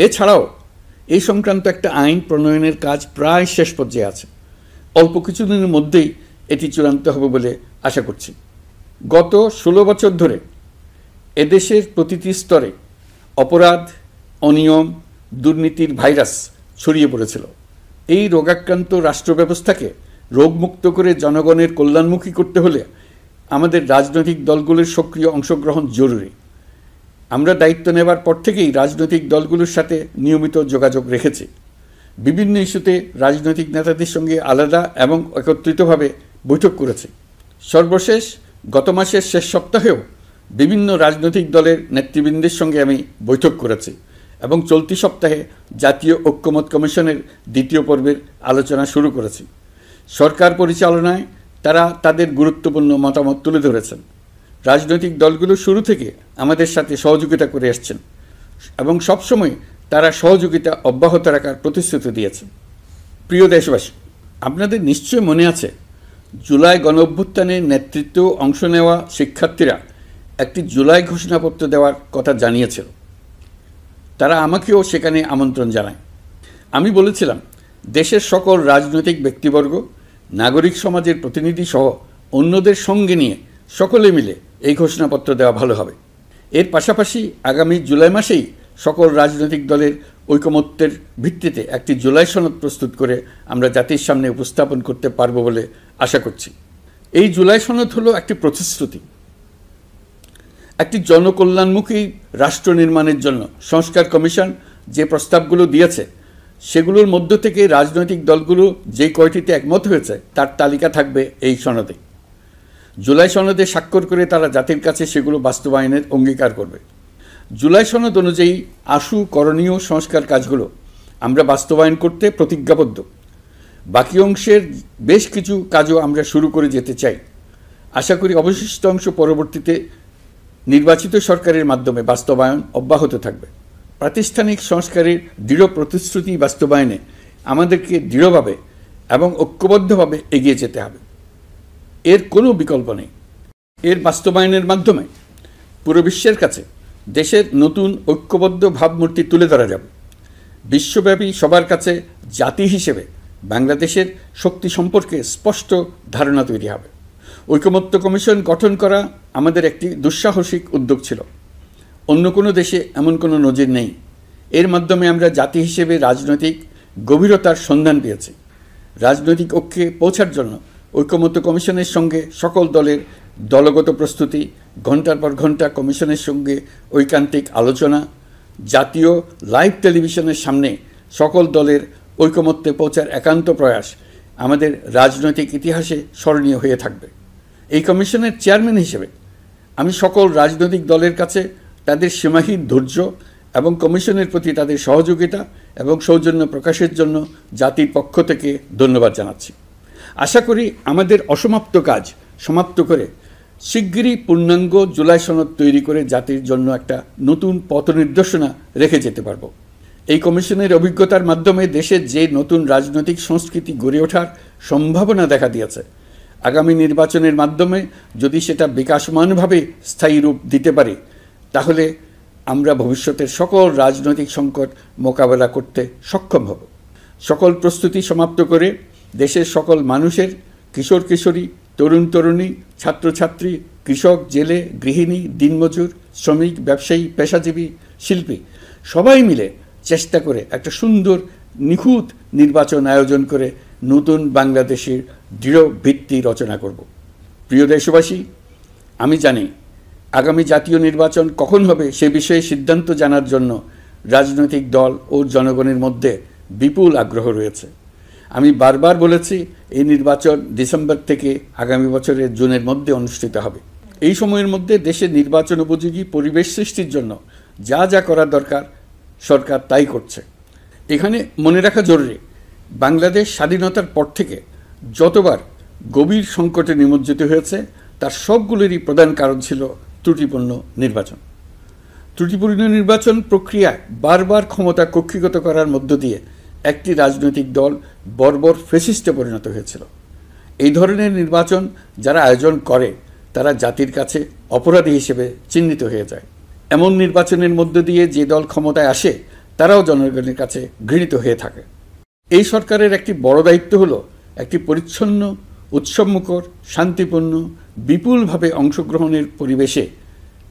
এছাড়াও এই সংক্রান্ত একটা আইন প্রণয়নের কাজ প্রায় শেষ পর্যায়ে আছে। অল্প কিছুদিনের মধ্যেই এটি চূড়ান্ত হবে বলে আশা করছি। গত 16 বছর ধরে এদেশের প্রতিটি স্তরে অপরাধ, অনিয়ম, দুর্নীতির ভাইরাস ছড়িয়ে পড়েছিল। এই রোগাক্রান্ত রাষ্ট্র ব্যবস্থাকে রোগমুক্ত করে জনগণের কল্যাণমুখী করতে হলে আমাদের রাজনৈতিক দলগুলোর সক্রিয় অংশগ্রহণ জরুরি। আমরা দায়িত্ব নেবার পর থেকেই রাজনৈতিক দলগুলোর সাথে নিয়মিত যোগাযোগ রেখেছি। বিভিন্ন ইস্যুতে রাজনৈতিক নেতাদের সঙ্গে আলাদা এবং একত্রিতভাবে বৈঠক করেছি। সর্বশেষ গত মাসের শেষ সপ্তাহেও বিভিন্ন রাজনৈতিক দলের নেতৃবৃন্দের সঙ্গে আমি বৈঠক করেছি এবং চলতি সপ্তাহে জাতীয় ঐক্যমত কমিশনের 2য় পর্বের আলোচনা শুরু করেছি। সরকার পরিচালনায় তারা তাদের গুরুত্বপূর্ণ মতামত তুলে ধরেছেন। রাজনৈতিক দলগুলো শুরু থেকে আমাদের সাথে সহযোগিতা করে আসছেন এবং সবসময় তারা সহযোগিতা অব্যাহত রাখার প্রতিশ্রুতি দিয়েছেন। প্রিয় দেশবাসী, আপনাদের নিশ্চয় মনে আছে জুলাই গণঅভ্যুত্থানে নেতৃত্ব অংশ নেওয়া শিক্ষার্থীরা একটি জুলাই ঘোষণাপত্র দেওয়ার কথা জানিয়েছিল। তারা আমাকেও সেখানে আমন্ত্রণ জানায়। আমি বলেছিলাম দেশের সকল রাজনৈতিক ব্যক্তিবর্গ, নাগরিক সমাজের প্রতিনিধি সহ অন্যদের সঙ্গে নিয়ে সকলে মিলে এই ঘোষণাপত্র দেওয়া ভালো হবে। এর পাশাপাশি আগামী জুলাই মাসেই সকল রাজনৈতিক দলের ঐকমত্যের ভিত্তিতে একটি জুলাই সনদ প্রস্তুত করে আমরা জাতির সামনে উপস্থাপন করতে পারব বলে আশা করছি। এই জুলাই সনদ হলো একটি প্রতিশ্রুতি, একটি জনকল্যাণমুখী রাষ্ট্র নির্মাণের জন্য সংস্কার কমিশন যে প্রস্তাবগুলো দিয়েছে সেগুলোর মধ্য থেকে রাজনৈতিক দলগুলো যে কয়টিতে একমত হয়েছে তার তালিকা থাকবে এই সনদে। জুলাই সনদে স্বাক্ষর করে তারা জাতির কাছে সেগুলো বাস্তবায়নের অঙ্গীকার করবে। জুলাই সনদ অনুযায়ী আশু করণীয় সংস্কার কাজগুলো আমরা বাস্তবায়ন করতে প্রতিজ্ঞাবদ্ধ। বাকি অংশের বেশ কিছু কাজও আমরা শুরু করে যেতে চাই। আশা করি অবশিষ্ট অংশ পরবর্তীতে নির্বাচিত সরকারের মাধ্যমে বাস্তবায়ন অব্যাহত থাকবে। প্রাতিষ্ঠানিক সংস্কারের দৃঢ় প্রতিশ্রুতি বাস্তবায়নে আমাদেরকে দৃঢ়ভাবে এবং ঐক্যবদ্ধভাবে এগিয়ে যেতে হবে। এর কোনো বিকল্প নেই। এর বাস্তবায়নের মাধ্যমে পুরো বিশ্বের কাছে দেশের নতুন ঐক্যবদ্ধ ভাবমূর্তি তুলে ধরা যাবে। বিশ্বব্যাপী সবার কাছে জাতি হিসেবে বাংলাদেশের শক্তি সম্পর্কে স্পষ্ট ধারণা তৈরি হবে। ঐকমত্য কমিশন গঠন করা আমাদের একটি দুঃসাহসিক উদ্যোগ ছিল। অন্য কোনো দেশে এমন কোনো নজির নেই। এর মাধ্যমে আমরা জাতি হিসেবে রাজনৈতিক গভীরতার সন্ধান পেয়েছি। রাজনৈতিক ঐক্যে পৌঁছার জন্য ঐকমত্য কমিশনের সঙ্গে সকল দলের দলগত প্রস্তুতি, ঘণ্টার পর ঘণ্টা কমিশনের সঙ্গে ঐকান্তিক আলোচনা, জাতীয় লাইভ টেলিভিশনের সামনে সকল দলের ঐকমত্যে পৌঁছার একান্ত প্রয়াস আমাদের রাজনৈতিক ইতিহাসে স্মরণীয় হয়ে থাকবে। এই কমিশনের চেয়ারম্যান হিসেবে আমি সকল রাজনৈতিক দলের কাছে তাদের সীমাহীন ধৈর্য এবং কমিশনের প্রতি তাদের সহযোগিতা এবং সৌজন্য প্রকাশের জন্য জাতির পক্ষ থেকে ধন্যবাদ জানাচ্ছি। আশা করি আমাদের অসমাপ্ত কাজ সমাপ্ত করে শিগগিরই পূর্ণাঙ্গ জুলাই সনদ তৈরি করে জাতির জন্য একটা নতুন পথ নির্দেশনা রেখে যেতে পারব। এই কমিশনের অভিজ্ঞতার মাধ্যমে দেশের যে নতুন রাজনৈতিক সংস্কৃতি গড়ে ওঠার সম্ভাবনা দেখা দিয়েছে, আগামী নির্বাচনের মাধ্যমে যদি সেটা বিকাশমানভাবে স্থায়ী রূপ দিতে পারে তাহলে আমরা ভবিষ্যতের সকল রাজনৈতিক সংকট মোকাবেলা করতে সক্ষম হব। সকল প্রস্তুতি সমাপ্ত করে দেশের সকল মানুষের, কিশোর কিশোরী, তরুণ তরুণী, ছাত্রছাত্রী, কৃষক, জেলে, গৃহিণী, দিনমজুর, শ্রমিক, ব্যবসায়ী, পেশাজীবী, শিল্পী সবাই মিলে চেষ্টা করে একটা সুন্দর নিখুঁত নির্বাচন আয়োজন করে নতুন বাংলাদেশের দৃঢ় ভিত্তি রচনা করব। প্রিয় দেশবাসী, আমি জানি আগামী জাতীয় নির্বাচন কখন হবে সে বিষয়ে সিদ্ধান্ত জানার জন্য রাজনৈতিক দল ও জনগণের মধ্যে বিপুল আগ্রহ রয়েছে। আমি বারবার বলেছি, এই নির্বাচন ডিসেম্বর থেকে আগামী বছরের জুনের মধ্যে অনুষ্ঠিত হবে। এই সময়ের মধ্যে দেশে নির্বাচন উপযোগী পরিবেশ সৃষ্টির জন্য যা যা করা দরকার সরকার তাই করছে। এখানে মনে রাখা জরুরি, বাংলাদেশ স্বাধীনতার পর থেকে যতবার গভীর সংকটে নিমজ্জিত হয়েছে তার সবগুলোরই প্রধান কারণ ছিল ত্রুটিপূর্ণ নির্বাচন। ত্রুটিপূর্ণ নির্বাচন প্রক্রিয়ায় বারবার ক্ষমতা কক্ষিগত করার মধ্য দিয়ে একটি রাজনৈতিক দল বর্বর ফ্যাসিস্টে পরিণত হয়েছিল। এই ধরনের নির্বাচন যারা আয়োজন করে তারা জাতির কাছে অপরাধী হিসেবে চিহ্নিত হয়ে যায়। এমন নির্বাচনের মধ্য দিয়ে যে দল ক্ষমতায় আসে তারাও জনগণের কাছে ঘৃণিত হয়ে থাকে। এই সরকারের একটি বড় দায়িত্ব হলো একটি পরিচ্ছন্ন, উৎসবমুখর, শান্তিপূর্ণ, বিপুলভাবে অংশগ্রহণের পরিবেশে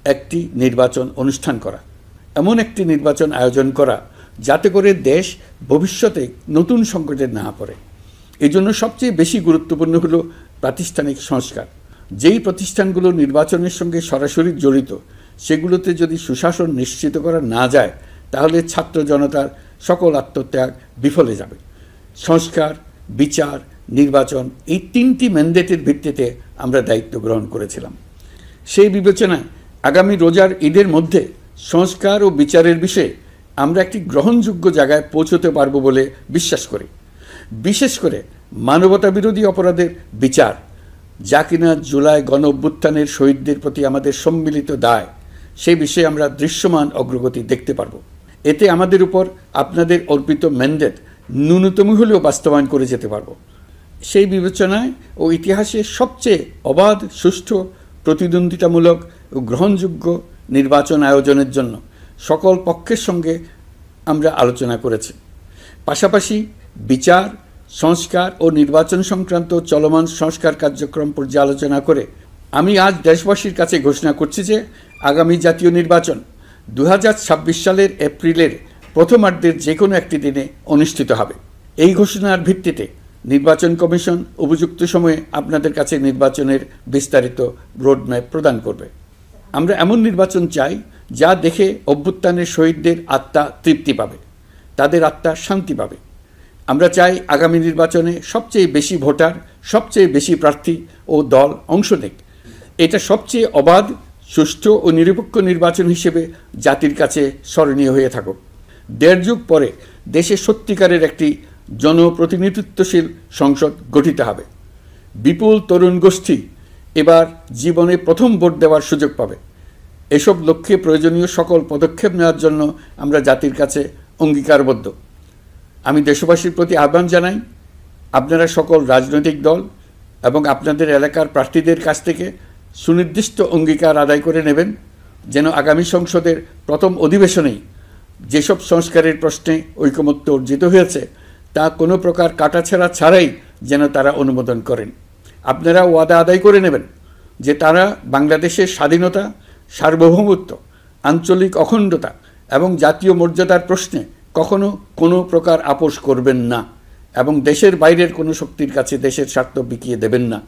একটি নির্বাচন অনুষ্ঠান করা, এমন একটি নির্বাচন আয়োজন করা যাতে করে দেশ ভবিষ্যতে নতুন সংকটে না পড়ে। এই জন্য সবচেয়ে বেশি গুরুত্বপূর্ণ হলো প্রাতিষ্ঠানিক সংস্কার। যেই প্রতিষ্ঠানগুলো নির্বাচনের সঙ্গে সরাসরি জড়িত সেগুলোতে যদি সুশাসন নিশ্চিত করা না যায় তাহলে ছাত্র জনতার সকল আত্মত্যাগ বিফলে যাবে। সংস্কার, বিচার, নির্বাচন এই তিনটি ম্যান্ডেটের ভিত্তিতে আমরা দায়িত্ব গ্রহণ করেছিলাম। সেই বিবেচনায় আগামী রোজার ঈদের মধ্যে সংস্কার ও বিচারের বিষয়ে আমরা একটি গ্রহণযোগ্য জায়গায় পৌঁছতে পারব বলে বিশ্বাস করি। বিশেষ করে মানবতা বিরোধী অপরাধের বিচার, যা কিনা জুলাই গণ অভ্যুত্থানের শহীদদের প্রতি আমাদের সম্মিলিত দায়, সেই বিষয়ে আমরা দৃশ্যমান অগ্রগতি দেখতে পারব। এতে আমাদের উপর আপনাদের অর্পিত ম্যান্ডেট ন্যূনতম হলেও বাস্তবায়ন করে যেতে পারব। সেই বিবেচনায় ও ইতিহাসের সবচেয়ে অবাধ, সুষ্ঠু, প্রতিদ্বন্দ্বিতামূলক ও গ্রহণযোগ্য নির্বাচন আয়োজনের জন্য সকল পক্ষের সঙ্গে আমরা আলোচনা করেছি। পাশাপাশি বিচার, সংস্কার ও নির্বাচন সংক্রান্ত চলমান সংস্কার কার্যক্রম পর্যালোচনা করে আমি আজ দেশবাসীর কাছে ঘোষণা করছি যে আগামী জাতীয় নির্বাচন 2026 সালের এপ্রিলের প্রথমার্ধের যে কোনো একটি দিনে অনুষ্ঠিত হবে। এই ঘোষণার ভিত্তিতে নির্বাচন কমিশন উপযুক্ত সময়ে আপনাদের কাছে নির্বাচনের বিস্তারিত রোডম্যাপ প্রদান করবে। আমরা এমন নির্বাচন চাই যা দেখে অভ্যুত্থানের শহীদদের আত্মা তৃপ্তি পাবে, তাদের আত্মা শান্তি পাবে। আমরা চাই আগামী নির্বাচনে সবচেয়ে বেশি ভোটার, সবচেয়ে বেশি প্রার্থী ও দল অংশ নেক। এটা সবচেয়ে অবাধ, সুষ্ঠু ও নিরপেক্ষ নির্বাচন হিসেবে জাতির কাছে স্মরণীয় হয়ে থাকুক। 1.5 যুগ পরে দেশে সত্যিকারের একটি জনপ্রতিনিধিত্বশীল সংসদ গঠিত হবে। বিপুল তরুণ গোষ্ঠী এবার জীবনে প্রথম ভোট দেওয়ার সুযোগ পাবে। এসব লক্ষ্যে প্রয়োজনীয় সকল পদক্ষেপ নেওয়ার জন্য আমরা জাতির কাছে অঙ্গীকারবদ্ধ। আমি দেশবাসীর প্রতি আহ্বান জানাই, আপনারা সকল রাজনৈতিক দল এবং আপনাদের এলাকার প্রার্থীদের কাছ থেকে সুনির্দিষ্ট অঙ্গীকার আদায় করে নেবেন, যেন আগামী সংসদের প্রথম অধিবেশনেই যেসব সংস্কারের প্রশ্নে ঐকমত্য অর্জিত হয়েছে তা কোনো প্রকার কাটাছেঁড়া ছাড়াই যেন তারা অনুমোদন করেন। আপনারা ওয়াদা আদায় করে নেবেন যে তারা বাংলাদেশের স্বাধীনতা, সার্বভৌমত্ব, আঞ্চলিক অখণ্ডতা এবং জাতীয় মর্যাদার প্রশ্নে কখনো কোনো প্রকার আপোষ করবেন না এবং দেশের বাইরের কোনো শক্তির কাছে দেশের স্বার্থ বিকিয়ে দেবেন না।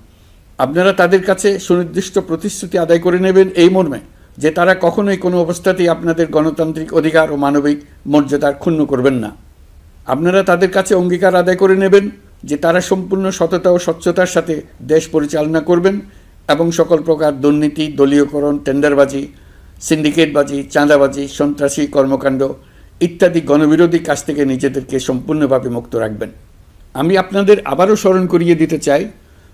আপনারা তাদের কাছে সুনির্দিষ্ট প্রতিশ্রুতি আদায় করে নেবেন এই মর্মে যে তারা কখনোই কোনো অবস্থাতেই আপনাদের গণতান্ত্রিক অধিকার ও মানবিক মর্যাদার ক্ষুণ্ণ করবেন না। আপনারা তাদের কাছে অঙ্গীকার আদায় করে নেবেন যে তারা সম্পূর্ণ সততা ও স্বচ্ছতার সাথে দেশ পরিচালনা করবেন এবং সকল প্রকার দুর্নীতি, দলীয়করণ, টেন্ডারবাজি, সিন্ডিকেটবাজি, চাঁদাবাজি, সন্ত্রাসী কর্মকাণ্ড ইত্যাদি গণবিরোধী কাজ থেকে নিজেদেরকে সম্পূর্ণভাবে মুক্ত রাখবেন। আমি আপনাদের আবারও স্মরণ করিয়ে দিতে চাই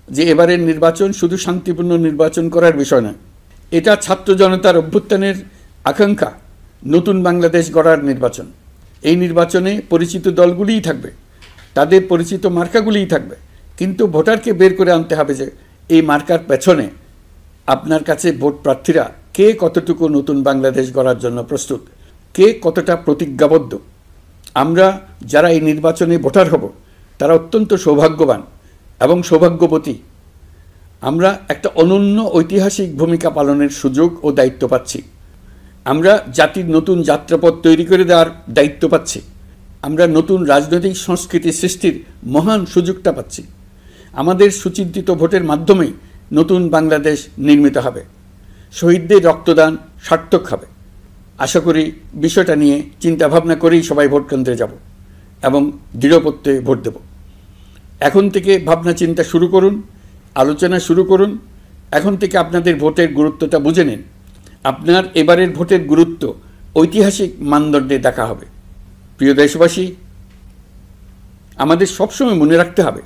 যে এবারের নির্বাচন শুধু শান্তিপূর্ণ নির্বাচন করার বিষয় নয়, এটা ছাত্র জনতার অভ্যুত্থানের আকাঙ্ক্ষা নতুন বাংলাদেশ গড়ার নির্বাচন। এই নির্বাচনে পরিচিত দলগুলিই থাকবে, তাদের পরিচিত মার্কাগুলিই থাকবে, কিন্তু ভোটারকে বের করে আনতে হবে যে এই মার্কার পেছনে আপনার কাছে ভোট প্রার্থীরা কে কতটুকু নতুন বাংলাদেশ গড়ার জন্য প্রস্তুত, কে কতটা প্রতিজ্ঞাবদ্ধ। আমরা যারা এই নির্বাচনে ভোটার হব তারা অত্যন্ত সৌভাগ্যবান এবং সৌভাগ্যবতী। আমরা একটা অনন্য ঐতিহাসিক ভূমিকা পালনের সুযোগ ও দায়িত্ব পাচ্ছি। আমরা জাতির নতুন যাত্রাপথ তৈরি করে দেওয়ার দায়িত্ব পাচ্ছি। আমরা নতুন রাজনৈতিক সংস্কৃতি সৃষ্টির মহান সুযোগটা পাচ্ছি। আমাদের সুচিন্তিত ভোটের মাধ্যমেই নতুন বাংলাদেশ নির্মিত হবে। শহীদদের রক্তদান সার্থক হবে। আশা করি বিষয়টা নিয়ে চিন্তা ভাবনা করেই সবাই ভোট কেন্দ্রে যাব এবং দৃঢ়প্রত্যয়ে ভোট দেব। এখন থেকে ভাবনা চিন্তা শুরু করুন, আলোচনা শুরু করুন। এখন থেকে আপনাদের ভোটের গুরুত্বটা বুঝে নিন। আপনার এবারের ভোটের গুরুত্ব ঐতিহাসিক মানদণ্ডে দেখা হবে। প্রিয় দেশবাসী, আমাদের সবসময় মনে রাখতে হবে,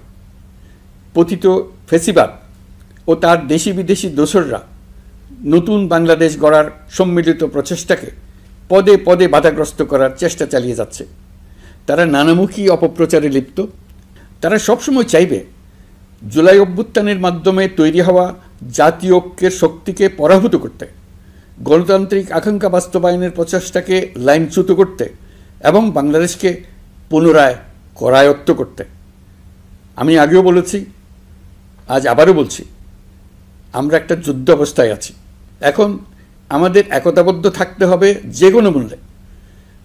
পতিত ফ্যাসিবাদ ও তার দেশি বিদেশি দোসররা নতুন বাংলাদেশ গড়ার সম্মিলিত প্রচেষ্টাকে পদে পদে বাধাগ্রস্ত করার চেষ্টা চালিয়ে যাচ্ছে। তারা নানামুখী অপপ্রচারে লিপ্ত। তারা সবসময় চাইবে জুলাই অভ্যুত্থানের মাধ্যমে তৈরি হওয়া জাতীয় ঐক্যের শক্তিকে পরাভূত করতে, গণতান্ত্রিক আকাঙ্ক্ষা বাস্তবায়নের প্রচেষ্টাকে লাইনচ্যুত করতে এবং বাংলাদেশকে পুনরায় করায়ত্ত করতে। আমি আগেও বলেছি, আজ আবারও বলছি, আমরা একটা যুদ্ধ অবস্থায় আছি। এখন আমাদের একতাবদ্ধ থাকতে হবে যে কোনো মূল্যে।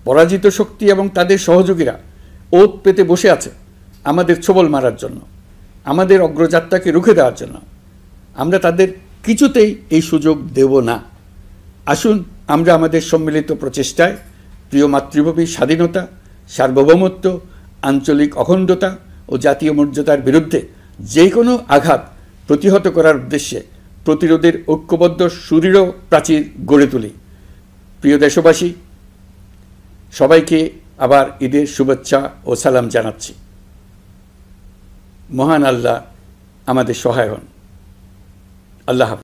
পরাজিত শক্তি এবং তাদের সহযোগীরা ওত পেতে বসে আছে আমাদের ছোবল মারার জন্য, আমাদের অগ্রযাত্রাকে রুখে দেওয়ার জন্য। আমরা তাদের কিছুতেই এই সুযোগ দেব না। আসুন আমরা আমাদের সম্মিলিত প্রচেষ্টায় প্রিয় মাতৃভূমির স্বাধীনতা, সার্বভৌমত্ব, আঞ্চলিক অখণ্ডতা ও জাতীয় মর্যাদার বিরুদ্ধে যে কোনো আঘাত প্রতিহত করার উদ্দেশ্যে প্রতিরোধের ঐক্যবদ্ধ সুদৃঢ় প্রাচীর গড়ে তুলি। প্রিয় দেশবাসী, সবাইকে আবার ঈদের শুভেচ্ছা ও সালাম জানাচ্ছি। মহান আল্লাহ আমাদের সহায় হন। আল্লাহ হাফেজ।